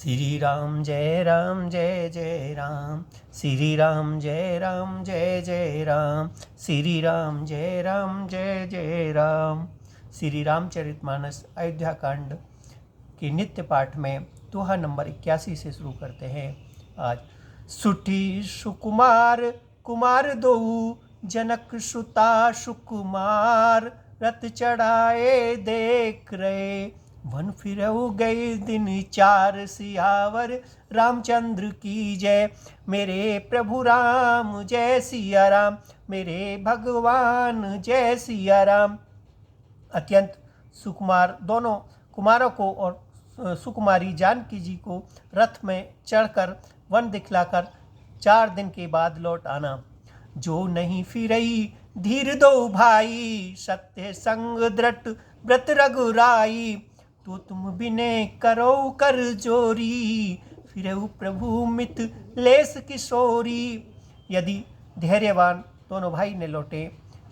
श्री राम जय जय राम, श्री राम जय जय राम, श्री राम जय जय राम। श्री रामचरितमानस अयोध्या कांड के नित्य पाठ में दोहा नंबर 81 से शुरू करते हैं। आज सुठी सुकुमार कुमार दोऊ, जनक सुता सुकुमार, रथ चढ़ाए देख रहे, वन फिरऊ गए दिन चार, सियावर रामचंद्र की जय। मेरे प्रभु राम जय सिया राम, मेरे भगवान जय सिया राम। अत्यंत सुकुमार दोनों कुमारों को और सुकुमारी जानकी जी को रथ में चढ़कर वन दिखलाकर 4 दिन के बाद लौट आना। जो नहीं फिरई धीर दो भाई, सत्य संग दृढ़ व्रत रघुराई, तो तुम बिने करो कर जोरी, फिरऊ प्रभु मित लेस किशोरी। यदि धैर्यवान दोनों भाई ने लौटे,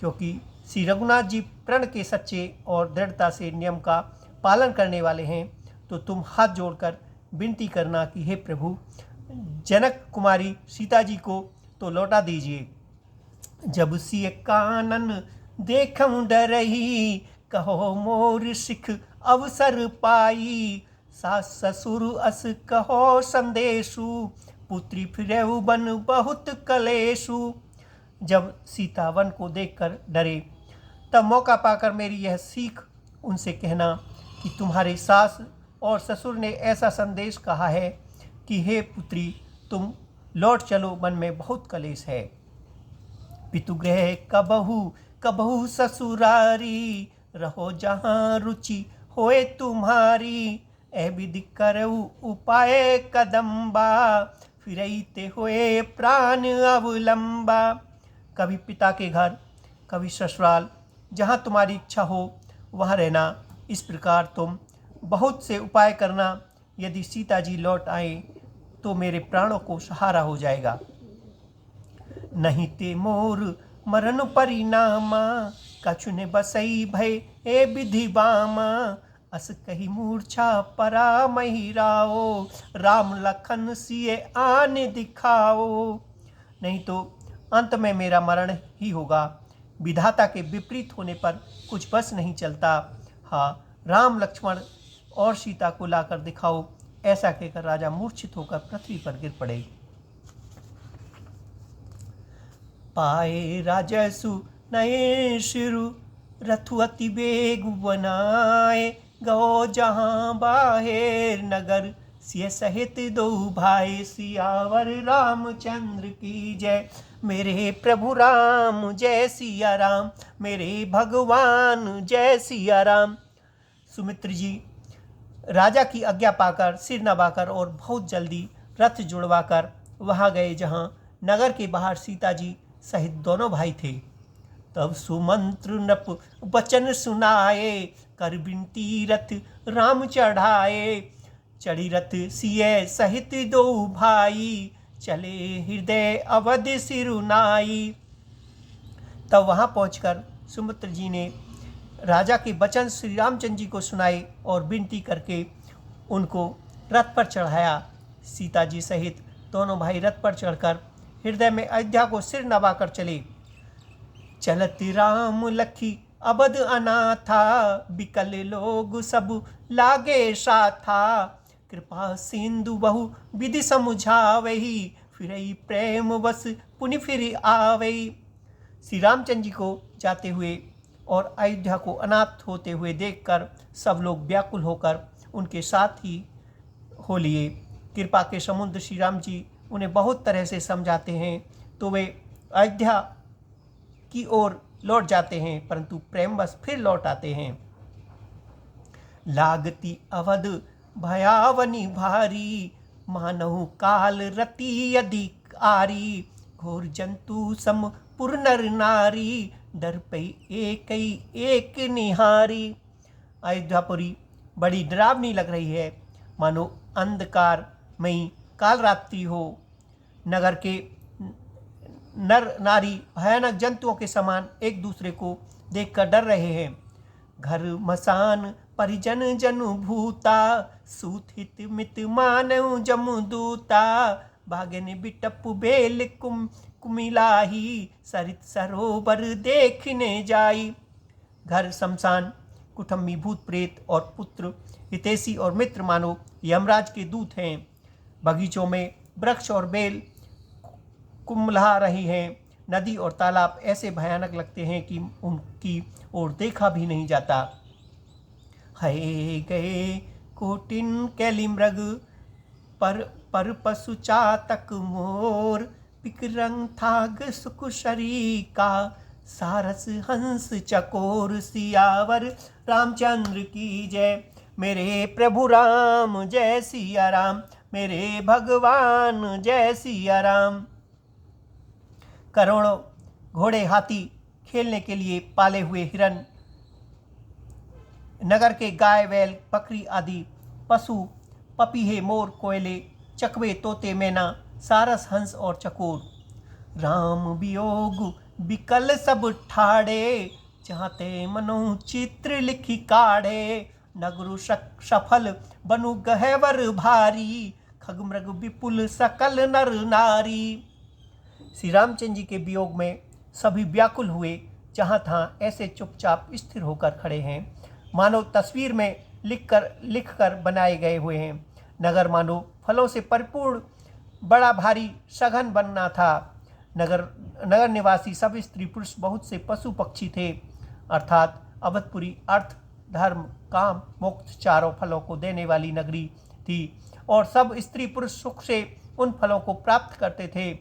क्योंकि श्री रघुनाथ जी प्रण के सच्चे और दृढ़ता से नियम का पालन करने वाले हैं, तो तुम हाथ जोड़कर विनती करना कि हे प्रभु, जनक कुमारी सीता जी को तो लौटा दीजिए। जब सिय कानन देखम डरही, कहो मोर सिख अवसर पाई, सास ससुर अस कहो संदेशु, पुत्री फिरेउ बन बहुत कलेशु। जब सीता वन को देखकर डरे, तब मौका पाकर मेरी यह सीख उनसे कहना कि तुम्हारे सास और ससुर ने ऐसा संदेश कहा है कि हे पुत्री, तुम लौट चलो, वन में बहुत कलेश है। पितुगृह कबहू ससुरारी, रहो जहाँ रुचि होए तुम्हारी, ए विधि करऊ उपाय कदम्बा, फिरईते होए प्राण अवलंबा। कभी पिता के घर, कभी ससुराल, जहाँ तुम्हारी इच्छा हो वहाँ रहना। इस प्रकार तुम बहुत से उपाय करना। यदि सीता जी लौट आए तो मेरे प्राणों को सहारा हो जाएगा। नहीं ते मोर मरण परिणामा, कछु ने बसई भय ए विधि बामा, अस कही मूर्छा परा महिराओ, राम लखन सिए आन दिखाओ। नहीं तो अंत में मेरा मरण ही होगा। विधाता के विपरीत होने पर कुछ बस नहीं चलता। हाँ, राम लक्ष्मण और सीता को लाकर दिखाओ। ऐसा कहकर राजा मूर्छित होकर पृथ्वी पर गिर पड़े। पाए राजसु नए शिरु, रथु अति बेग बनाए, गो जहाँ बाहेर नगर, सिय सहित दो भाई, सियावर रामचंद्र की जय। मेरे प्रभु राम जय सिया राम, मेरे भगवान जय सिया राम। सुमित्र जी राजा की आज्ञा पाकर सिर नवाकर और बहुत जल्दी रथ जुड़वाकर वहाँ गए जहाँ नगर के बाहर सीता जी सहित दोनों भाई थे। तब सुमंत्र नप वचन सुनाए, कर बिनती रथ राम चढ़ाए, चढ़ी रथ सिय सहित दो भाई, चले हृदय अवध सिरुनाई। तब वहाँ पहुंचकर सुमित्र जी ने राजा के वचन श्री रामचंद्र जी को सुनाए और विनती करके उनको रथ पर चढ़ाया। सीता जी सहित दोनों भाई रथ पर चढ़कर हृदय में अयोध्या को सिर नवाकर चले। चलत राम लखी अबध अनाथा, बिकल लोग सब लागे साथा, कृपा सिंधु बहु विधि समझावही, फिरई प्रेम बस पुनि फिर आवई। श्री रामचंद्र जी को जाते हुए और अयोध्या को अनाथ होते हुए देखकर सब लोग व्याकुल होकर उनके साथ ही हो लिए। कृपा के समुद्र श्री राम जी उन्हें बहुत तरह से समझाते हैं तो वे अयोध्या की ओर लौट जाते हैं, परंतु प्रेमवश फिर लौट आते हैं। लागती अवध भयावनी भारी, मानहु काल रति अधिकारी, घोर जंतु सम पुर नर नारी, डर पई एक निहारी। अयोध्यापुरी बड़ी डरावनी लग रही है, मानो अंधकारमयी काल रात्रि हो। नगर के नर नारी भयानक जंतुओं के समान एक दूसरे को देखकर डर रहे हैं। घर मसान परिजन जनु भूता, सूथित मित मानव जमदूता। भागन बिटप बेल कुमिलाही, सरित सरोवर देखने जाई। घर शमशान, कुटुंबी भूत प्रेत और पुत्र, हितैषी और मित्र मानो यमराज के दूत हैं। बगीचों में वृक्ष और बेल कुम्हला रही हैं। नदी और तालाब ऐसे भयानक लगते हैं कि उनकी ओर देखा भी नहीं जाता। हये गए कोटिन कैली मृग, पर पशु चातक मोर। पिकरंग थाग सुख शरीका, सारस हंस चकोर। सियावर रामचंद्र की जय। मेरे प्रभु राम जय सिया राम, मेरे भगवान जय सिया राम। करोड़ों घोड़े, हाथी, खेलने के लिए पाले हुए हिरन, नगर के गाय बैल बकरी आदि पशु, पपीहे मोर कोयले, चकवे तोते मैना, सारस हंस और चकोर। राम वियोग विकल सब ठाड़े, चाहते मनो चित्र लिखी काढ़े। नगरु सफल बनु गहवर भारी, खगमृग विपुल सकल नर नारी। श्री रामचंद्र जी के वियोग में सभी व्याकुल हुए, जहाँ तहाँ ऐसे चुपचाप स्थिर होकर खड़े हैं मानो तस्वीर में लिख कर बनाए गए हुए हैं। नगर मानो फलों से परिपूर्ण बड़ा भारी सघन बनना था। नगर निवासी सब स्त्री पुरुष, बहुत से पशु पक्षी थे। अर्थात अवधपुरी अर्थ धर्म काम मोक्ष चारों फलों को देने वाली नगरी थी, और सब स्त्री पुरुष सुख से उन फलों को प्राप्त करते थे।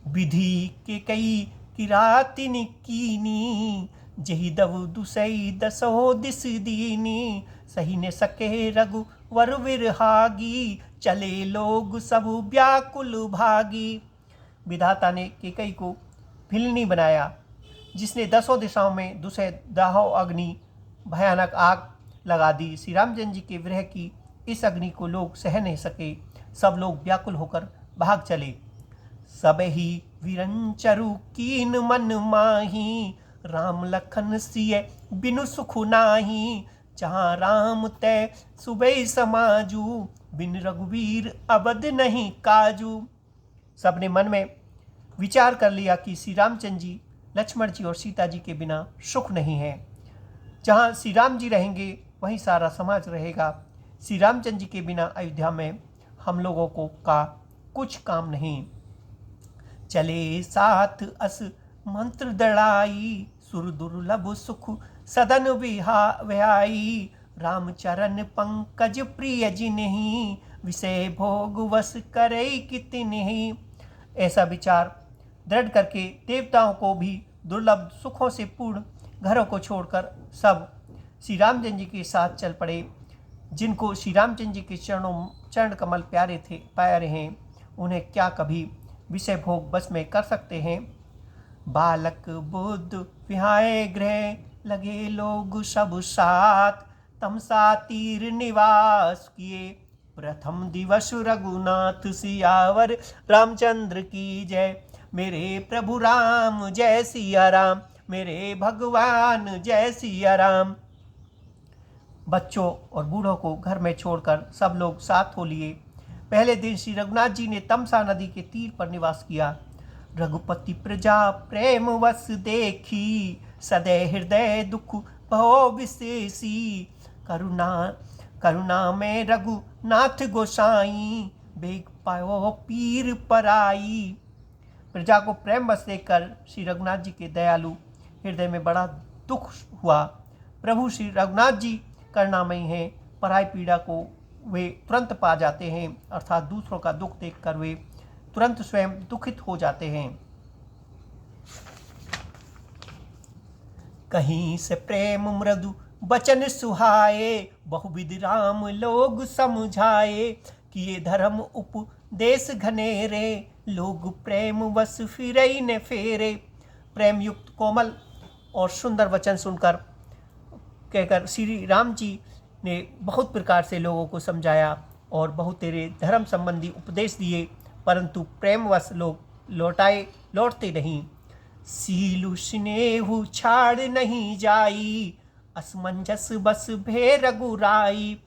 विधि के कई किरातिन कीनी, जही दव दुसई दसो दिस दीनी। सही ने सके रघुवर विरहागी, चले लोग सब व्याकुल भागी। विधाता ने केकई को भिलनी बनाया, जिसने 10 दिशाओं में दुसह दाहो अग्नि भयानक आग लगा दी। श्री रामचंद्र जी के विरह की इस अग्नि को लोग सह नहीं सके। सब लोग व्याकुल होकर भाग चले। सबहि विरंचरु कीन मन माही, राम लखन सिय बिनु सुख नाही। जहाँ राम तय सुबह समाजू, बिन रघुवीर अबद नहीं काजू। सबने मन में विचार कर लिया कि श्री रामचंद्र जी, लक्ष्मण जी और सीता जी के बिना सुख नहीं है। जहाँ श्री राम जी रहेंगे वहीं सारा समाज रहेगा। श्री रामचंद्र जी के बिना अयोध्या में हम लोगों को का कुछ काम नहीं। चले साथ अस मंत्र दड़ाई, सुर दुर्लभ सुख सदन विहाई। राम चरण पंकज प्रिय जिन्हीं, विषय भोग वस करे कितनी। ऐसा विचार दृढ़ करके देवताओं को भी दुर्लभ सुखों से पूर्ण घरों को छोड़कर सब श्री रामचंद्र जी के साथ चल पड़े। जिनको श्री रामचंद्र जी के चरण कमल प्यारे हैं, उन्हें क्या कभी विषय भोग बस में कर सकते हैं। बालक बुद्ध विहाय गृह, लगे लोग सब साथ। तमसा तीर निवास किए, प्रथम दिवस रघुनाथ। सियावर रामचंद्र की जय। मेरे प्रभु राम जय सिया राम, मेरे भगवान जय सिया राम। बच्चों और बूढ़ों को घर में छोड़कर सब लोग साथ हो लिए। पहले दिन श्री रघुनाथ जी ने तमसा नदी के तीर पर निवास किया। रघुपति प्रजा प्रेम वस देखी, सदै हृदय दुख भव विशेषी। करुणा में रघुनाथ गोसाई, बेग पायो पीर पराई। प्रजा को प्रेम बस देखकर श्री रघुनाथ जी के दयालु हृदय में बड़ा दुख हुआ। प्रभु श्री रघुनाथ जी करुणामयी हैं, पराई पीड़ा को वे तुरंत पा जाते हैं, अर्थात दूसरों का दुख देखकर वे तुरंत स्वयं दुखित हो जाते हैं। कहीं से प्रेम मृदु बचन सुहाए, बहुविध राम लोग समझाए। किए धर्म उपदेश घनेरे, लोग प्रेम वश फिरई ने फेरे। प्रेम युक्त कोमल और सुंदर वचन सुनकर कहकर श्री राम जी ने बहुत प्रकार से लोगों को समझाया और बहुत तेरे धर्म संबंधी उपदेश दिए, परंतु प्रेमवश लोग लौटते नहीं। सीलु स्नेहु छाड़ नहीं जाई, असमंजस बस भे रघुराई,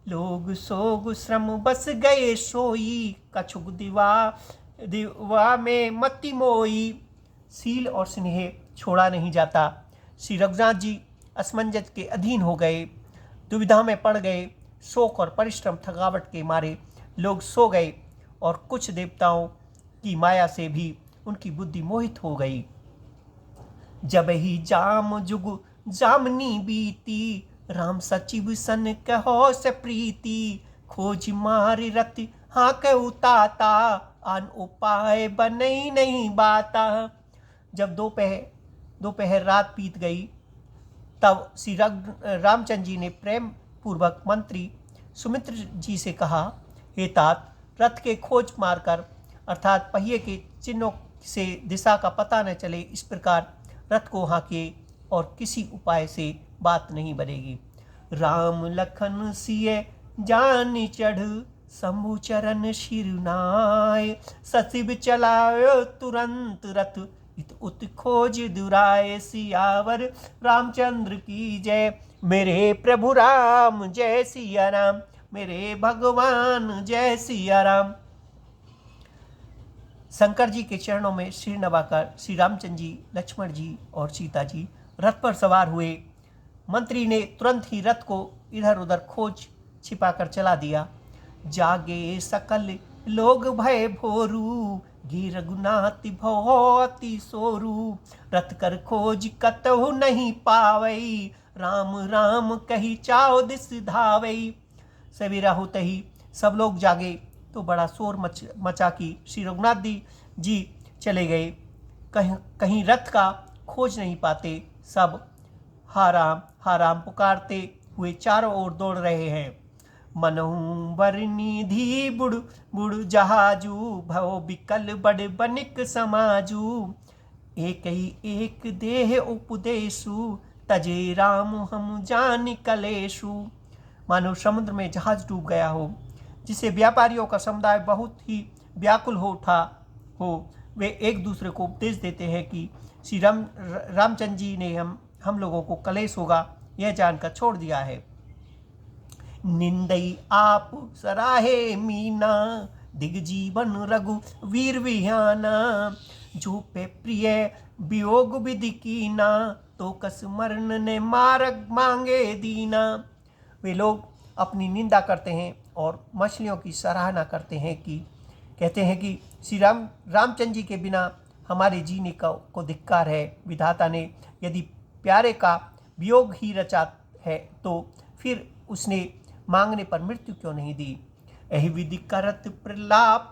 लोग सोग श्रम बस गए सोई, कछुक दिवा में मति मोई। सील और स्नेह छोड़ा नहीं जाता। श्री रघुनाथ जी असमंजस के अधीन हो गए, दुविधा में पड़ गए। शोक और परिश्रम थकावट के मारे लोग सो गए और कुछ देवताओं की माया से भी उनकी बुद्धि मोहित हो गई। जब ही जाम जुग जामनी बीती, राम सचिव सन कहो से प्रीति, खोज मार रति हाँ कहू ताता, आन उपाय बनई नहीं बाता। जब दोपहर रात बीत गई, तब श्री रामचंद्र जी ने प्रेम पूर्वक मंत्री सुमित्र जी से कहा, हे तात, रथ के खोज मारकर अर्थात पहिए के चिन्हों से दिशा का पता न चले, इस प्रकार रथ को हाँकिए और किसी उपाय से बात नहीं बनेगी। राम लखन सिय जान चढ़, शंभु चरण शिरुनाय, सचिव चलायो तुरंत रथ, इत उत खोज दुराय। सियावर रामचंद्र की जय, मेरे प्रभु राम जय सिया राम, मेरे भगवान जय सिया राम। शंकर जी के चरणों में सिर नवाकर श्री रामचंद्र जी, लक्ष्मण जी और सीता जी रथ पर सवार हुए। मंत्री ने तुरंत ही रथ को इधर उधर खोज छिपाकर चला दिया। जागे सकल लोग भय भोरू, गी रघुनाथ भौति सोरू, रथ कर खोज कतहु नहीं पावई, राम राम कही चाओ दिस धावई। सवेरा होते ही सब लोग जागे तो बड़ा शोर मचा कि श्री रघुनाथ जी चले गए, कहीं रथ का खोज नहीं पाते। सब हा राम पुकारते हुए चारों ओर दौड़ रहे हैं। मनहु बर निधि बुड़ बुड़ जहाजू, भव बिकल बड़ बनिक समाजू, एक ही एक देह उपदेशु, तजे राम हम जान कलेशु। मानो समुद्र में जहाज डूब गया हो, जिसे व्यापारियों का समुदाय बहुत ही व्याकुल हो उठा हो। वे एक दूसरे को उपदेश देते हैं कि श्री रामचंद्र जी ने हम लोगों को कलेश होगा यह जानकर छोड़ दिया है। निंदई आप सराहे मीना, दिग्जीवन रघु वीर विहाना, जो पे प्रिय वियोग विधि कीना, तो कस मरण ने मार्ग मांगे दीना। वे लोग अपनी निंदा करते हैं और मछलियों की सराहना करते हैं कि कहते हैं कि श्री रामचंद्र जी के बिना हमारे जीने को धिक्कार है। विधाता ने यदि प्यारे का वियोग ही रचा है तो फिर उसने मांगने पर मृत्यु क्यों नहीं दी। यही विधि करत प्रलाप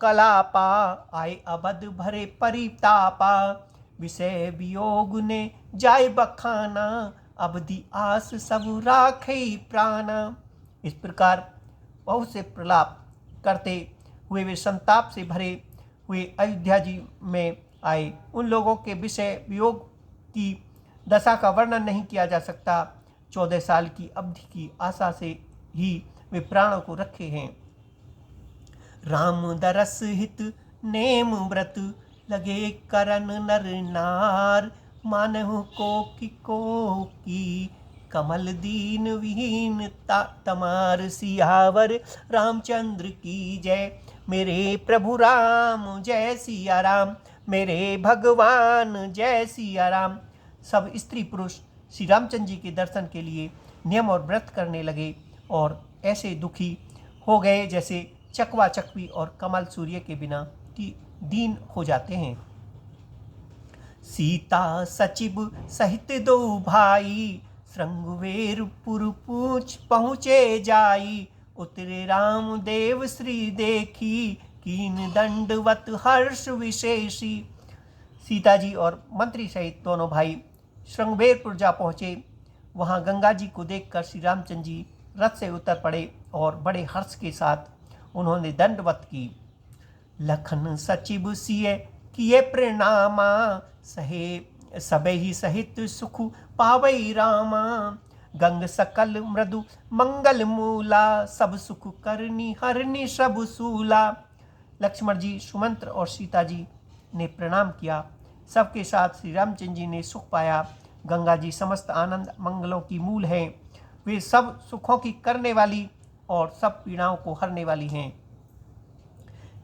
कलापा, आए अबध भरे परितापा, विषय वियोग ने जाय बखाना, अवधि आस सब राखे प्राणा। इस प्रकार बहुत से प्रलाप करते हुए वे संताप से भरे हुए अयोध्या जी में आए। उन लोगों के विषय वियोग की दशा का वर्णन नहीं किया जा सकता। 14 साल की अवधि की आशा से ही वे प्राणों को रखे हैं। राम दरस हित नेम व्रत, लगे करन नर नार, मानहु को की कमल दीन विहीन तमार। सियावर रामचंद्र की जय, मेरे प्रभु राम जय सिया राम, मेरे भगवान जय सिया राम। सब स्त्री पुरुष श्री रामचंद्र जी के दर्शन के लिए नियम और व्रत करने लगे और ऐसे दुखी हो गए जैसे चकवा चकवी और कमल सूर्य के बिना दीन हो जाते हैं। सीता सचिव सहित दो भाई, श्रृंगवेरपुर पूछ पहुँचे जाई, उतरे राम देव श्री देखी, कीन दंडवत हर्ष विशेषी। सीता जी और मंत्री सहित दोनों भाई श्रृंगवेरपुर जा पहुँचे। वहाँ गंगा जी को देखकर श्री रामचंद्र जी रथ से उतर पड़े और बड़े हर्ष के साथ उन्होंने दंडवत की। लखन सचिव सिय किए प्रणामा, सहे सबे ही सहित सुख पावई रामा, गंग सकल मृदु मंगल मूला, सब सुख करनी हरनी सब सूला। लक्ष्मण जी, सुमंत्र और सीता जी ने प्रणाम किया। सबके साथ श्री रामचंद्र जी ने सुख पाया। गंगा जी समस्त आनंद मंगलों की मूल हैं। वे सब सुखों की करने वाली और सब पीड़ाओं को हरने वाली हैं।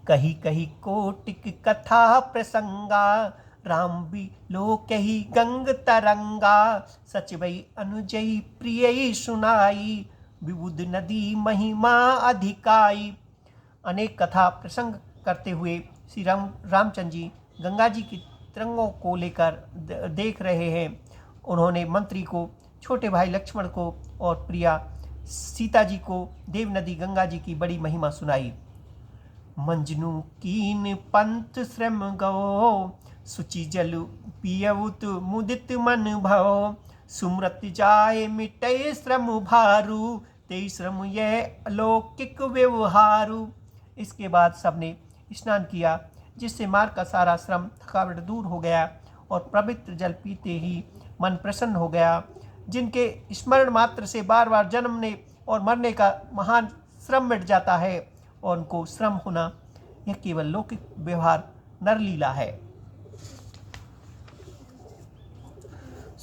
कही कही कोटिक कथा प्रसंगा, राम भी लोक ही गंग तरंगा। सच वही अनुजयी प्रिय सुनाई, विबुध नदी महिमा अधिकाई। अनेक कथा प्रसंग करते हुए श्री रामचंद्र जी गंगा जी की तरंगों को लेकर देख रहे हैं। उन्होंने मंत्री को, छोटे भाई लक्ष्मण को और प्रिया सीता जी को देव नदी गंगा जी की बड़ी महिमा सुनाई। मंजनू कीन पंथ श्रम गो, सुचि जल पियउत मुदित मन भव। सुमृत जाय मिटय श्रम भारू, ते श्रम यह अलौकिक व्यवहारू। इसके बाद सबने स्नान किया, जिससे मार्ग का सारा श्रम थकावट दूर हो गया और पवित्र जल पीते ही मन प्रसन्न हो गया। जिनके स्मरण मात्र से बार बार जन्मने और मरने का महान श्रम मिट जाता है, और उनको श्रम होना यह केवल लौकिक व्यवहार नरलीला है।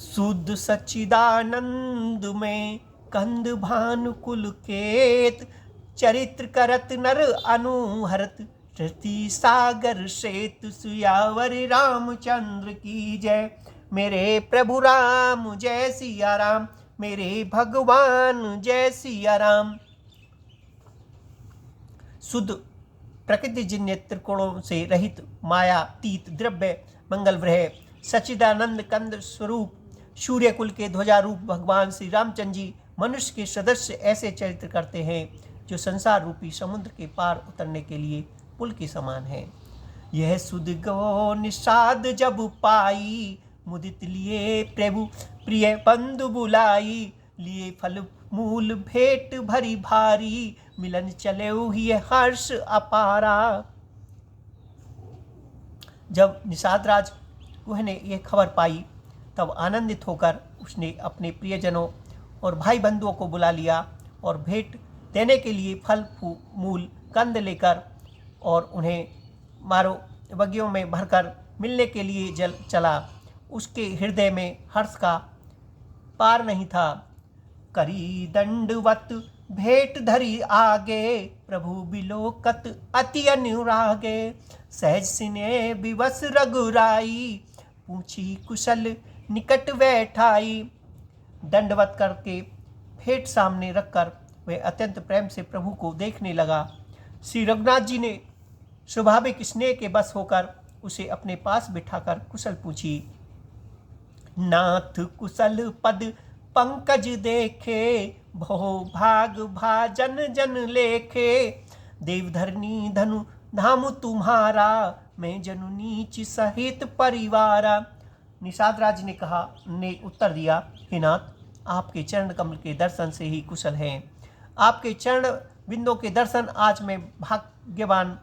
शुद्ध सच्चिदानंद में कंद भानुकुल केत, चरित्र करत नर अनुहरत, धरती सागर सेतु सुयावर रामचंद्र की जय। मेरे प्रभु राम जय सिया राम, मेरे भगवान जय सिया राम। शुद्ध प्रकृतिजन्य त्रिकोणों से रहित मायातीत द्रव्य मंगल ग्रह सच्चिदानंद कंद स्वरूप सूर्यकुल के ध्वजारूप भगवान श्री रामचंद्र जी मनुष्य के सदस्य ऐसे चरित्र करते हैं जो संसार रूपी समुद्र के पार उतरने के लिए पुल के समान है। यह सुध गो निषाद जब पाई, मुदित लिए प्रभु प्रिय बंधु बुलाई। लिए फल मूल भेंट भरी भारी, मिलन चले ही हर्ष अपारा। जब निषाद राज गुह ने यह खबर पाई, तब आनंदित होकर उसने अपने प्रियजनों और भाई बंधुओं को बुला लिया और भेंट देने के लिए फल मूल कंद लेकर और उन्हें मारो बगियों में भरकर मिलने के लिए चला। उसके हृदय में हर्ष का पार नहीं था। करी दंडवत भेंट धरी आगे, प्रभु बिलोकत अति अनुरागे। सहज सिने विवश रघुराई, पूछी कुशल निकट बैठाई। दंडवत करके भेंट सामने रखकर वह अत्यंत प्रेम से प्रभु को देखने लगा। श्री रघुनाथ जी ने स्वाभाविक स्नेह के बस होकर उसे अपने पास बिठाकर कुशल पूछी। नाथ कुशल पद पंकज देखे, भो भाग भाजन जन लेखे। देवधरनी धनु धाम तुम्हारा, मैं जनु नीच सहित परिवारा। निषाद राज ने उत्तर दिया, हे नाथ, आपके चरण कमल के दर्शन से ही कुशल हैं। आपके चरण बिंदों के दर्शन आज मैं भाग्यवान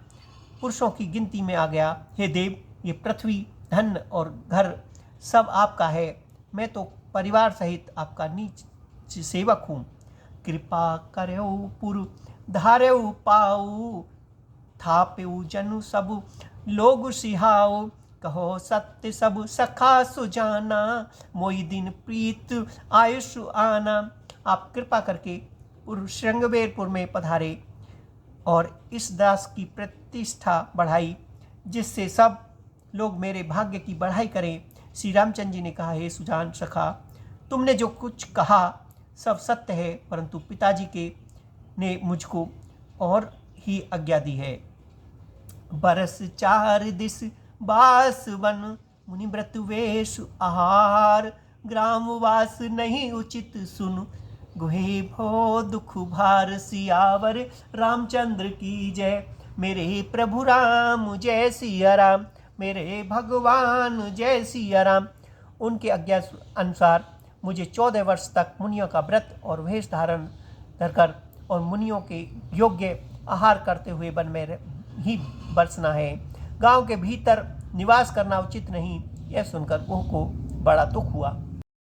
पुरुषों की गिनती में आ गया। हे देव, ये पृथ्वी, धन और घर सब आपका है। मैं तो परिवार सहित आपका नीच सेवक हूँ। कृपा करो पुर धारेऊ पाऊ, थापेऊ जनु सब लोग सिहाओ। कहो सत्य सब सखा सुजाना, मोई दिन प्रीत आयुष आना। आप कृपा करके श्रृंगवेरपुर में पधारे और इस दास की प्रतिष्ठा बढ़ाई, जिससे सब लोग मेरे भाग्य की बढ़ाई करें। श्री रामचंद्र जी ने कहा, हे सुजान सखा, तुमने जो कुछ कहा सब सत्य है, परंतु पिताजी के ने मुझको और ही आज्ञा दी है। बरस 4 दिस बास वन, मुनि व्रत वेश आहार। ग्रामवास नहीं उचित सुन, गुहे भो दुख भार। सियावर रामचंद्र की जय। मेरे प्रभु राम जय सिया राम, मेरे भगवान जय सिया राम। उनके आज्ञा अनुसार मुझे 14 वर्ष तक मुनियों का व्रत और वेश धारण कर और मुनियों के योग्य आहार करते हुए वन में ही बरसना है। गांव के भीतर निवास करना उचित नहीं। यह सुनकर गुह को बड़ा दुख हुआ।